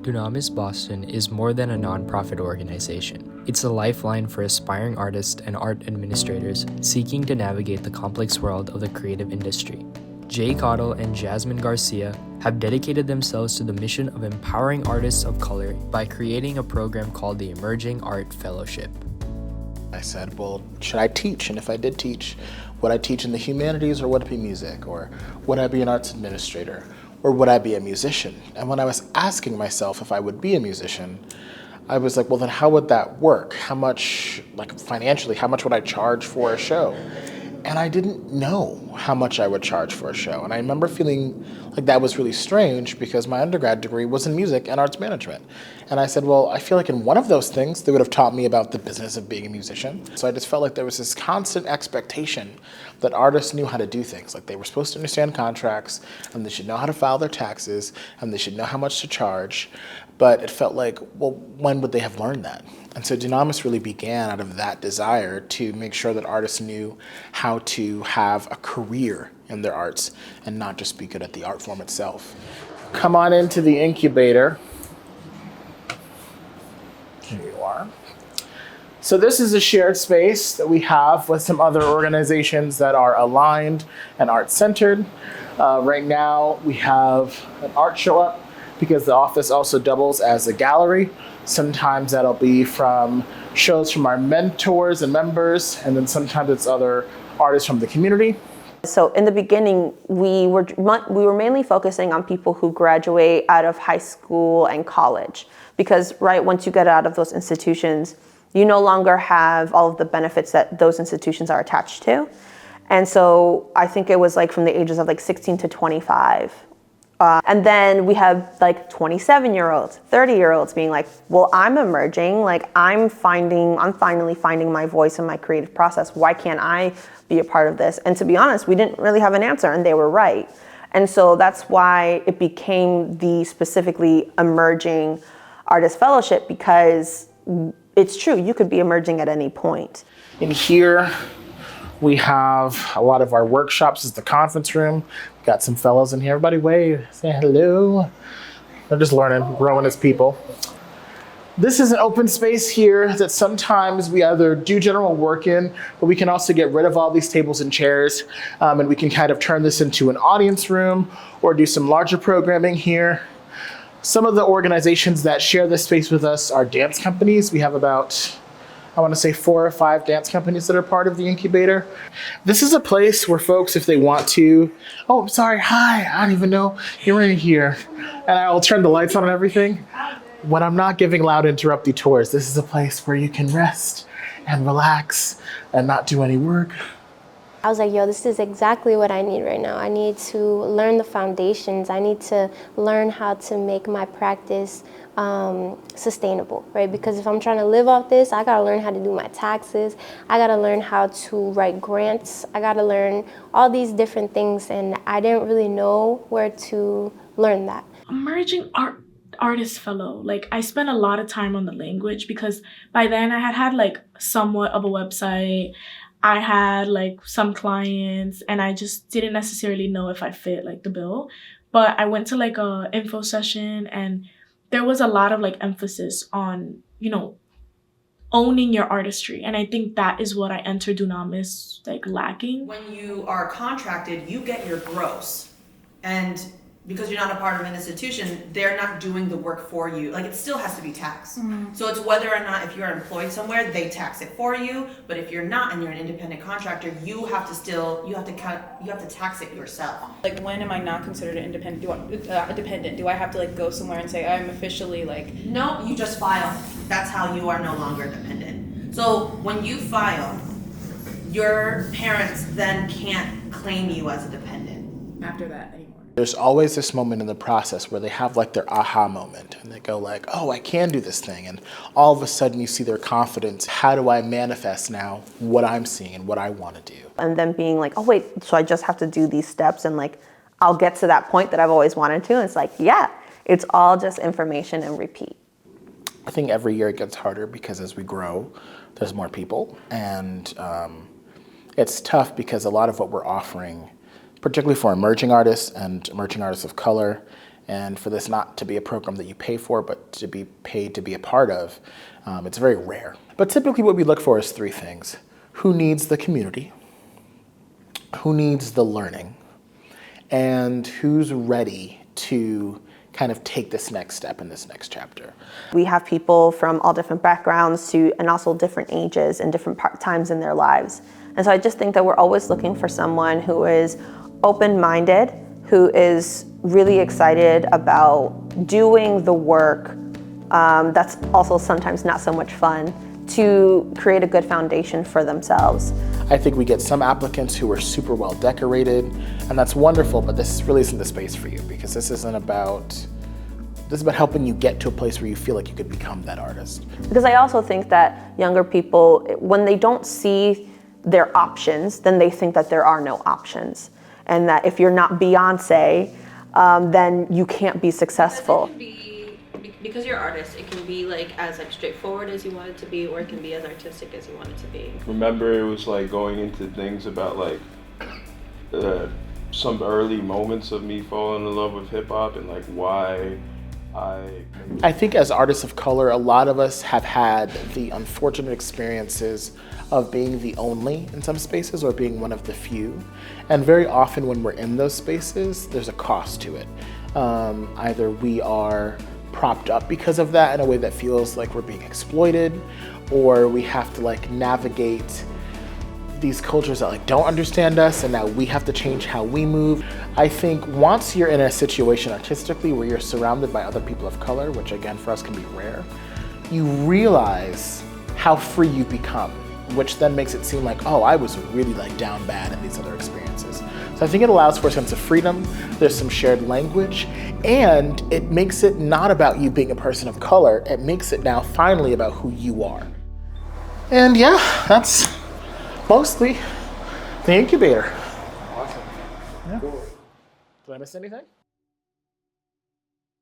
Dunamis Boston is more than a nonprofit organization. It's a lifeline for aspiring artists and art administrators seeking to navigate the complex world of the creative industry. Cottle and Jasmine Garcia have dedicated themselves to the mission of empowering artists of color by creating a program called the Emerging Art Fellowship. I said, well, should I teach? And if I did teach, would I teach in the humanities or would it be music? Or would I be an arts administrator? Or would I be a musician? And when I was asking myself if I would be a musician, I was like, well, then how would that work? How much, like financially, how much would I charge for a show? And I didn't know how much I would charge for a show. And I remember feeling like that was really strange because my undergrad degree was in music and arts management. And I said, well, I feel like in one of those things, they would have taught me about the business of being a musician. So I just felt like there was this constant expectation that artists knew how to do things. Like they were supposed to understand contracts and they should know how to file their taxes and they should know how much to charge. But it felt like, well, when would they have learned that? And so Dunamis really began out of that desire to make sure that artists knew how to have a career in their arts and not just be good at the art form itself. Come on into the incubator. Here you are. So this is a shared space that we have with some other organizations that are aligned and art-centered. Right now we have an art show up because the office also doubles as a gallery. Sometimes that'll be from shows from our mentors and members, and then sometimes it's other artists from the community. So in the beginning, we were mainly focusing on people who graduate out of high school and college, because once you get out of those institutions, you no longer have all of the benefits that those institutions are attached to. And so I think it was like from the ages of like 16 to 25. And then we have like 27-year-olds, 30-year-olds being like, well, I'm emerging, like I'm finally finding my voice in my creative process. Why can't I be a part of this? And to be honest, we didn't really have an answer and they were right. And so that's why it became the specifically Emerging Artist Fellowship, because it's true, you could be emerging at any point. In here, we have a lot of our workshops is the conference room. We've got some fellows in here. Everybody wave, say hello. They're just learning, growing as people. This is an open space here that sometimes we either do general work in, but we can also get rid of all these tables and chairs, and we can kind of turn this into an audience room or do some larger programming here. Some of the organizations that share this space with us are dance companies. We have about, I want to say 4 or 5 dance companies that are part of the incubator. This is a place where folks, if they want to, oh, I'm sorry, hi, I don't even know you're in here. And I'll turn the lights on and everything. When I'm not giving loud interrupty tours, this is a place where you can rest and relax and not do any work. I was like, yo, this is exactly what I need right now. I need to learn the foundations. I need to learn how to make my practice sustainable, right? Because if I'm trying to live off this, I gotta learn how to do my taxes. I gotta learn how to write grants. I gotta learn all these different things, and I didn't really know where to learn that. Emerging artist fellow, like I spent a lot of time on the language because by then I had like somewhat of a website. I had like some clients and I just didn't necessarily know if I fit like the bill. But I went to like a info session and there was a lot of like emphasis on, owning your artistry. And I think that is what I entered Dunamis like lacking. When you are contracted, you get your gross. And because you're not a part of an institution, they're not doing the work for you. Like it still has to be taxed. Mm-hmm. So it's whether or not if you're employed somewhere, they tax it for you. But if you're not and you're an independent contractor, you have to tax it yourself. Like when am I not considered an independent? Dependent? Do I have to like go somewhere and say I'm officially like? No, you just file. That's how you are no longer dependent. So when you file, your parents then can't claim you as a dependent after that anymore. There's always this moment in the process where they have like their aha moment and they go like, oh, I can do this thing. And all of a sudden you see their confidence. How do I manifest now what I'm seeing and what I want to do? And then being like, oh wait, so I just have to do these steps and like, I'll get to that point that I've always wanted to. And it's like, yeah, it's all just information and repeat. I think every year it gets harder because as we grow, there's more people. And it's tough because a lot of what we're offering, particularly for emerging artists and emerging artists of color, And for this not to be a program that you pay for, but to be paid to be a part of, it's very rare. But typically what we look for is three things. Who needs the community? Who needs the learning? And who's ready to kind of take this next step in this next chapter? We have people from all different backgrounds and also different ages and different times in their lives. And so I just think that we're always looking for someone who is open-minded, who is really excited about doing the work that's also sometimes not so much fun, to create a good foundation for themselves. I think we get some applicants who are super well decorated, and that's wonderful, but this really isn't the space for you, because this is about helping you get to a place where you feel like you could become that artist. Because I also think that younger people, when they don't see their options, then they think that there are no options. And that if you're not Beyonce, then you can't be successful. Because you're an artist, it can be like as like straightforward as you want it to be, or it can be as artistic as you want it to be. Remember, it was like going into things about like some early moments of me falling in love with hip hop and like why I think as artists of color, a lot of us have had the unfortunate experiences of being the only in some spaces or being one of the few. And very often when we're in those spaces, there's a cost to it. Either we are propped up because of that in a way that feels like we're being exploited, or we have to like navigate these cultures that like don't understand us, and now we have to change how we move. I think once you're in a situation artistically where you're surrounded by other people of color, which again for us can be rare, you realize how free you become, which then makes it seem like, oh, I was really like down bad in these other experiences. So I think it allows for a sense of freedom, there's some shared language, and it makes it not about you being a person of color, it makes it now finally about who you are. And yeah, that's mostly the incubator. Awesome. Yeah. Cool. Did I miss anything?